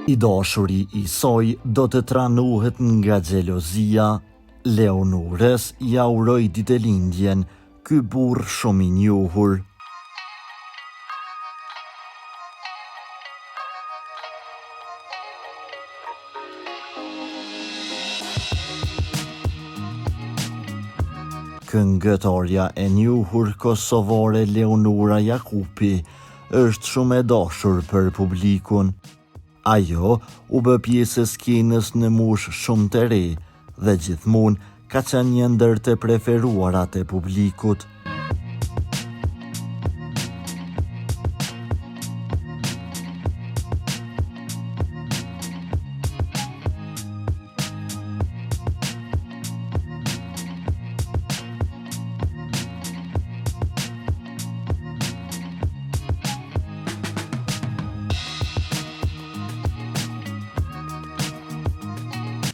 I dashuri i saj do të tranuhet nga xhelozia. Leonores ja uroi ditëlindjen ky burr shumë i njohur. Këngëtarja e njohur kosovare Leonora Jakupi është shumë e dashur për publikun. Ajo u bë pjesë e skenës në moshë shumë të re dhe gjithmonë ka qenë një ndër të preferuarat e publikut.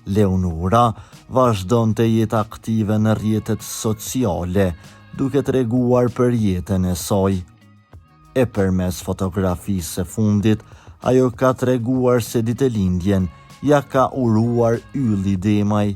Leonora vazhdon të jetë aktive në rrjetet sociale, duke treguar për jetën e saj. E përmes fotografisë së fundit, ajo ka treguar se ditëlindjen ja ka uruar Ylli Demaj.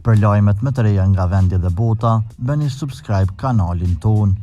Për lajmet më të reja nga vendi dhe bota, bëni subscribe kanalin ton.